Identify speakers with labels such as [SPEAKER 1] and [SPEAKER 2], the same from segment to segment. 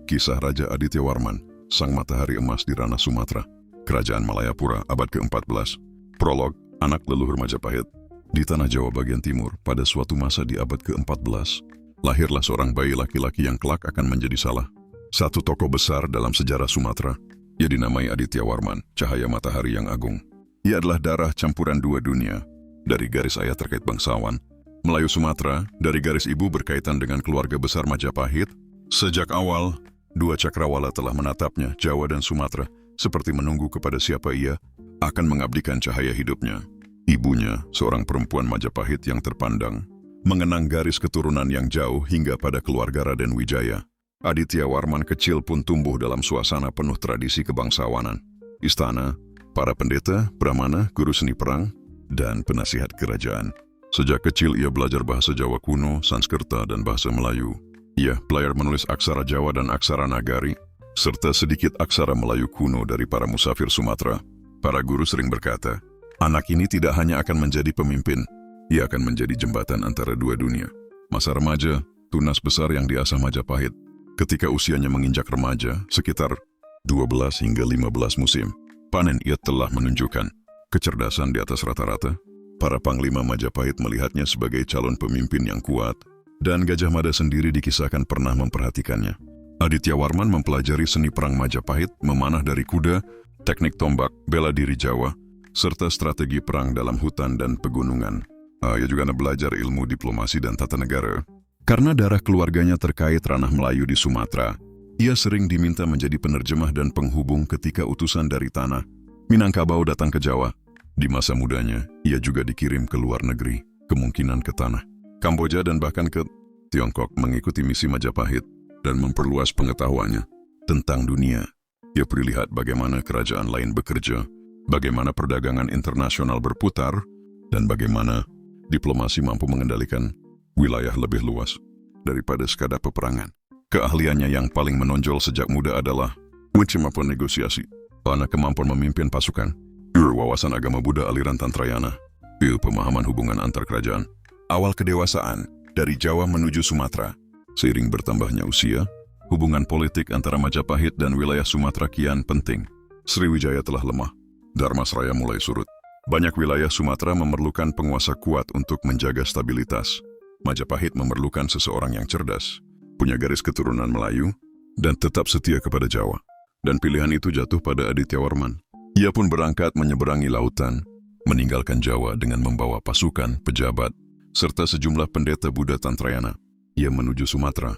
[SPEAKER 1] Kisah Raja Aditya Warman, Sang Matahari Emas di Ranah Sumatera, Kerajaan Malayapura abad ke-14. Prolog, anak leluhur Majapahit. Di tanah Jawa bagian timur, pada suatu masa di abad ke-14, lahirlah seorang bayi laki-laki yang kelak akan menjadi salah satu tokoh besar dalam sejarah Sumatera. Ia dinamai Aditya Warman, cahaya matahari yang agung. Ia adalah darah campuran dua dunia. Dari garis ayah terkait bangsawan, Melayu Sumatera, dari garis ibu berkaitan dengan keluarga besar Majapahit. Sejak awal, dua cakrawala telah menatapnya, Jawa dan Sumatera, seperti menunggu kepada siapa ia akan mengabdikan cahaya hidupnya. Ibunya, seorang perempuan Majapahit yang terpandang, mengenang garis keturunan yang jauh hingga pada keluarga Raden Wijaya. Aditya Warman kecil pun tumbuh dalam suasana penuh tradisi kebangsawanan. Istana, para pendeta, brahmana, guru seni perang, dan penasihat kerajaan. Sejak kecil ia belajar bahasa Jawa kuno, Sanskerta, dan bahasa Melayu. Ia belajar menulis aksara Jawa dan aksara Nagari, serta sedikit aksara Melayu kuno dari para musafir Sumatera. Para guru sering berkata, anak ini tidak hanya akan menjadi pemimpin, ia akan menjadi jembatan antara dua dunia. Masa remaja, tunas besar yang diasah Majapahit. Ketika usianya menginjak remaja, sekitar 12 hingga 15 musim, panen ia telah menunjukkan kecerdasan di atas rata-rata. Para panglima Majapahit melihatnya sebagai calon pemimpin yang kuat, dan Gajah Mada sendiri dikisahkan pernah memperhatikannya. Aditya Warman mempelajari seni perang Majapahit, memanah dari kuda, teknik tombak, bela diri Jawa, serta strategi perang dalam hutan dan pegunungan. Ia juga belajar ilmu diplomasi dan tata negara. Karena darah keluarganya terkait ranah Melayu di Sumatera, ia sering diminta menjadi penerjemah dan penghubung ketika utusan dari tanah Minangkabau datang ke Jawa. Di masa mudanya, ia juga dikirim ke luar negeri, kemungkinan ke tanah Kamboja dan bahkan ke Tiongkok mengikuti misi Majapahit dan memperluas pengetahuannya tentang dunia. Ia perlihat bagaimana kerajaan lain bekerja, bagaimana perdagangan internasional berputar, dan bagaimana diplomasi mampu mengendalikan wilayah lebih luas daripada sekadar peperangan. Keahliannya yang paling menonjol sejak muda adalah kemampuan negosiasi, kemampuan memimpin pasukan, wawasan agama Buddha aliran Tantrayana, pemahaman hubungan antar kerajaan. Awal kedewasaan dari Jawa menuju Sumatera. Seiring bertambahnya usia, hubungan politik antara Majapahit dan wilayah Sumatera kian penting. Sriwijaya telah lemah, Dharmasraya mulai surut. Banyak wilayah Sumatera memerlukan penguasa kuat untuk menjaga stabilitas. Majapahit memerlukan seseorang yang cerdas, punya garis keturunan Melayu, dan tetap setia kepada Jawa. Dan pilihan itu jatuh pada Aditya Warman. Ia pun berangkat menyeberangi lautan, meninggalkan Jawa dengan membawa pasukan, pejabat, serta sejumlah pendeta Buddha Tantrayana. Ia menuju Sumatera,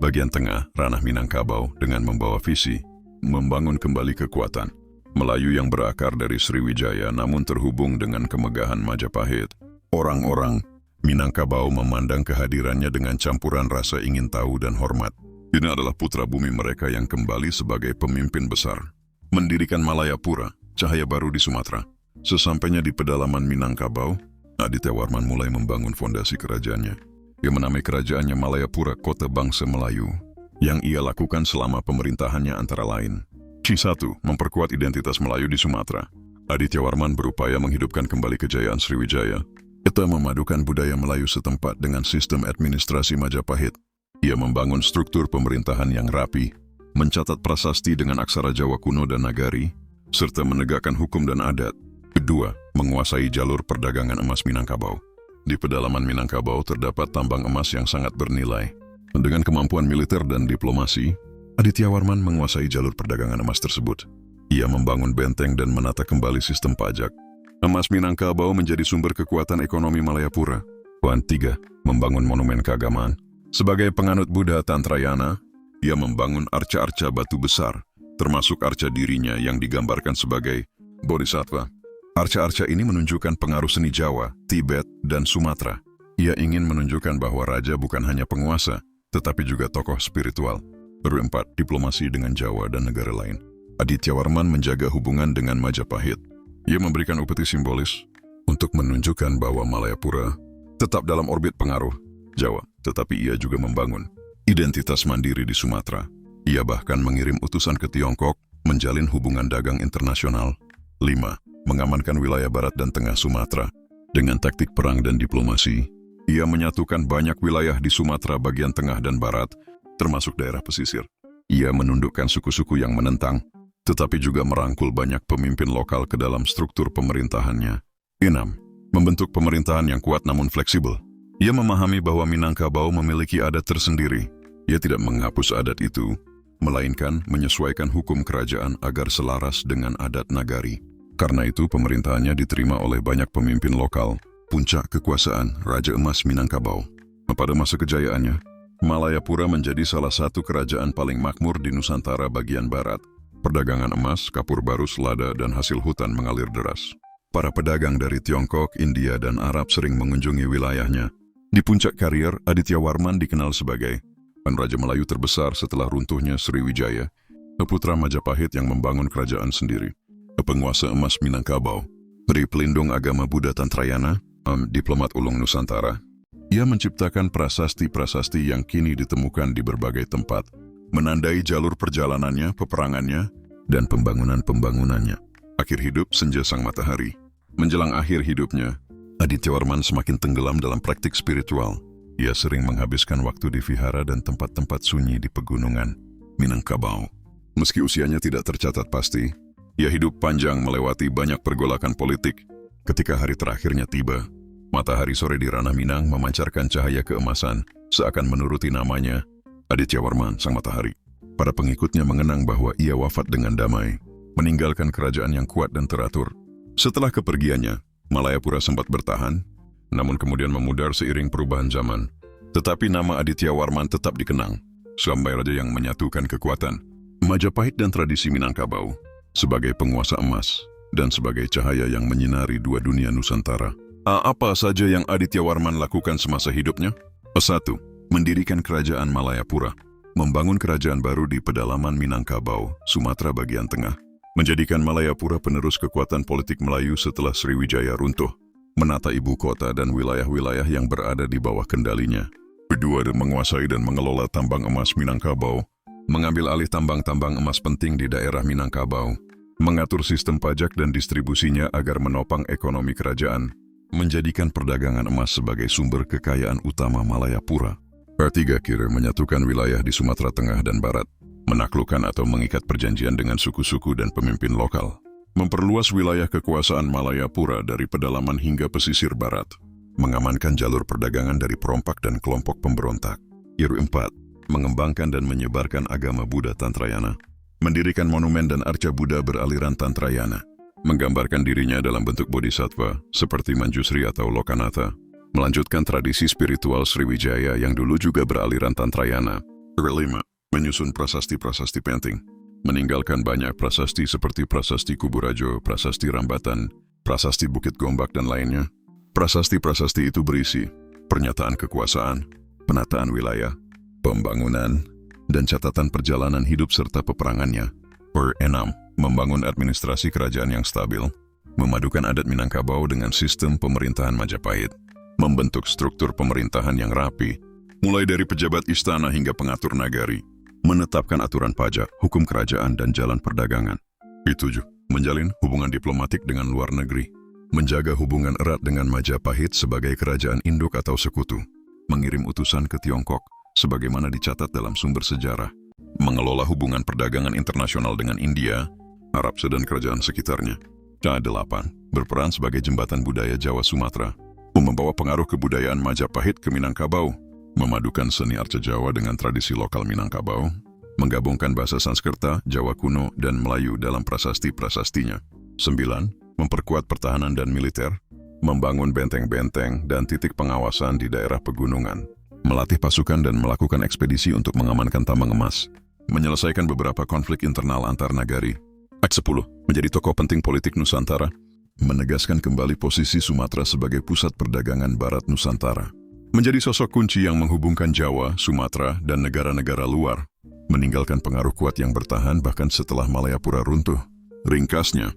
[SPEAKER 1] bagian tengah ranah Minangkabau dengan membawa visi, membangun kembali kekuatan Melayu yang berakar dari Sriwijaya namun terhubung dengan kemegahan Majapahit. Orang-orang Minangkabau memandang kehadirannya dengan campuran rasa ingin tahu dan hormat. Ini adalah putra bumi mereka yang kembali sebagai pemimpin besar. Mendirikan Malayapura, cahaya baru di Sumatera. Sesampainya di pedalaman Minangkabau, Aditya Warman mulai membangun fondasi kerajaannya. Ia menamai kerajaannya Malayapura, kota bangsa Melayu, yang ia lakukan selama pemerintahannya antara lain. C1. Memperkuat identitas Melayu di Sumatera. Aditya Warman berupaya menghidupkan kembali kejayaan Sriwijaya. Ia memadukan budaya Melayu setempat dengan sistem administrasi Majapahit. Ia membangun struktur pemerintahan yang rapi, mencatat prasasti dengan aksara Jawa kuno dan Nagari, serta menegakkan hukum dan adat. Kedua, menguasai jalur perdagangan emas Minangkabau. Di pedalaman Minangkabau terdapat tambang emas yang sangat bernilai. Dengan kemampuan militer dan diplomasi, Aditya Warman menguasai jalur perdagangan emas tersebut. Ia membangun benteng dan menata kembali sistem pajak. Emas Minangkabau menjadi sumber kekuatan ekonomi Malayapura. Poin 3. Membangun monumen keagamaan. Sebagai penganut Buddha Tantrayana, ia membangun arca-arca batu besar, termasuk arca dirinya yang digambarkan sebagai bodhisattva. Arca-arca ini menunjukkan pengaruh seni Jawa, Tibet, dan Sumatera. Ia ingin menunjukkan bahwa raja bukan hanya penguasa, tetapi juga tokoh spiritual. 4. Diplomasi dengan Jawa dan negara lain. Aditya Warman menjaga hubungan dengan Majapahit. Ia memberikan upeti simbolis untuk menunjukkan bahwa Malayapura tetap dalam orbit pengaruh Jawa, tetapi ia juga membangun identitas mandiri di Sumatera. Ia bahkan mengirim utusan ke Tiongkok, menjalin hubungan dagang internasional. 5. Mengamankan wilayah barat dan tengah Sumatera. Dengan taktik perang dan diplomasi, ia menyatukan banyak wilayah di Sumatera bagian tengah dan barat, termasuk daerah pesisir. Ia menundukkan suku-suku yang menentang, tetapi juga merangkul banyak pemimpin lokal ke dalam struktur pemerintahannya. 6. Membentuk pemerintahan yang kuat namun fleksibel. Ia memahami bahwa Minangkabau memiliki adat tersendiri. Ia tidak menghapus adat itu, melainkan menyesuaikan hukum kerajaan agar selaras dengan adat nagari. Karena itu pemerintahannya diterima oleh banyak pemimpin lokal. Puncak kekuasaan Raja Emas Minangkabau. Pada masa kejayaannya, Malayapura menjadi salah satu kerajaan paling makmur di Nusantara bagian barat. Perdagangan emas, kapur barus, lada, dan hasil hutan mengalir deras. Para pedagang dari Tiongkok, India, dan Arab sering mengunjungi wilayahnya. Di puncak karier, Aditya Warman dikenal sebagai Raja Melayu terbesar setelah runtuhnya Sriwijaya, putra Majapahit yang membangun kerajaan sendiri. Penguasa emas Minangkabau, Pri Pelindung Agama Buddha Tantrayana, diplomat ulung Nusantara. Ia menciptakan prasasti-prasasti yang kini ditemukan di berbagai tempat, menandai jalur perjalanannya, peperangannya, dan pembangunan-pembangunannya. Akhir hidup Senja Sang Matahari. Menjelang akhir hidupnya, Aditya Warman semakin tenggelam dalam praktik spiritual. Ia sering menghabiskan waktu di vihara dan tempat-tempat sunyi di pegunungan Minangkabau. Meski usianya tidak tercatat pasti, ia hidup panjang melewati banyak pergolakan politik. Ketika hari terakhirnya tiba, matahari sore di Ranah Minang memancarkan cahaya keemasan, seakan menuruti namanya, Aditya Warman Sang Matahari. Para pengikutnya mengenang bahwa ia wafat dengan damai, meninggalkan kerajaan yang kuat dan teratur. Setelah kepergiannya, Malayapura sempat bertahan, namun kemudian memudar seiring perubahan zaman. Tetapi nama Aditya Warman tetap dikenang, sampai raja yang menyatukan kekuatan Majapahit dan tradisi Minangkabau, sebagai penguasa emas, dan sebagai cahaya yang menyinari dua dunia Nusantara. Apa saja yang Aditya Warman lakukan semasa hidupnya? 1. Mendirikan kerajaan Malayapura, membangun kerajaan baru di pedalaman Minangkabau, Sumatera bagian tengah, menjadikan Malayapura penerus kekuatan politik Melayu setelah Sriwijaya runtuh, menata ibu kota dan wilayah-wilayah yang berada di bawah kendalinya. 2. Menguasai dan mengelola tambang emas Minangkabau, mengambil alih tambang-tambang emas penting di daerah Minangkabau, mengatur sistem pajak dan distribusinya agar menopang ekonomi kerajaan, menjadikan perdagangan emas sebagai sumber kekayaan utama Malayapura. 3. Menyatukan wilayah di Sumatera Tengah dan Barat, menaklukkan atau mengikat perjanjian dengan suku-suku dan pemimpin lokal, memperluas wilayah kekuasaan Malayapura dari pedalaman hingga pesisir barat, mengamankan jalur perdagangan dari perompak dan kelompok pemberontak. 4. Mengembangkan dan menyebarkan agama Buddha Tantrayana, mendirikan monumen dan arca Buddha beraliran Tantrayana, menggambarkan dirinya dalam bentuk bodhisattva seperti Manjusri atau Lokanatha, melanjutkan tradisi spiritual Sriwijaya yang dulu juga beraliran Tantrayana. 5. Menyusun prasasti-prasasti penting, meninggalkan banyak prasasti seperti prasasti Kuburajo, prasasti Rambatan, prasasti Bukit Gombak, dan lainnya. Prasasti-prasasti itu berisi pernyataan kekuasaan, penataan wilayah, pembangunan, dan catatan perjalanan hidup serta peperangannya. 6. Membangun administrasi kerajaan yang stabil, memadukan adat Minangkabau dengan sistem pemerintahan Majapahit, membentuk struktur pemerintahan yang rapi, mulai dari pejabat istana hingga pengatur nagari, menetapkan aturan pajak, hukum kerajaan, dan jalan perdagangan. 7. Menjalin hubungan diplomatik dengan luar negeri, menjaga hubungan erat dengan Majapahit sebagai kerajaan induk atau sekutu, mengirim utusan ke Tiongkok, sebagaimana dicatat dalam sumber sejarah, mengelola hubungan perdagangan internasional dengan India, Arab dan kerajaan sekitarnya. 8. Berperan sebagai jembatan budaya Jawa Sumatera, membawa pengaruh kebudayaan Majapahit ke Minangkabau, memadukan seni arca Jawa dengan tradisi lokal Minangkabau, menggabungkan bahasa Sanskerta, Jawa kuno, dan Melayu dalam prasasti-prasastinya. 9. Memperkuat pertahanan dan militer, membangun benteng-benteng dan titik pengawasan di daerah pegunungan, melatih pasukan dan melakukan ekspedisi untuk mengamankan tambang emas, menyelesaikan beberapa konflik internal antar nagari. 10. Menjadi tokoh penting politik Nusantara, menegaskan kembali posisi Sumatera sebagai pusat perdagangan barat Nusantara, menjadi sosok kunci yang menghubungkan Jawa, Sumatera, dan negara-negara luar, meninggalkan pengaruh kuat yang bertahan bahkan setelah Malayapura runtuh. Ringkasnya,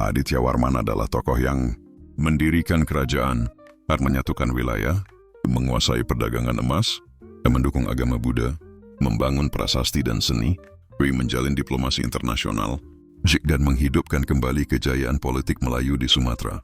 [SPEAKER 1] Aditya Warman adalah tokoh yang mendirikan kerajaan, menyatukan wilayah, menguasai perdagangan emas, mendukung agama Buddha, membangun prasasti dan seni, menjalin diplomasi internasional, dan menghidupkan kembali kejayaan politik Melayu di Sumatera.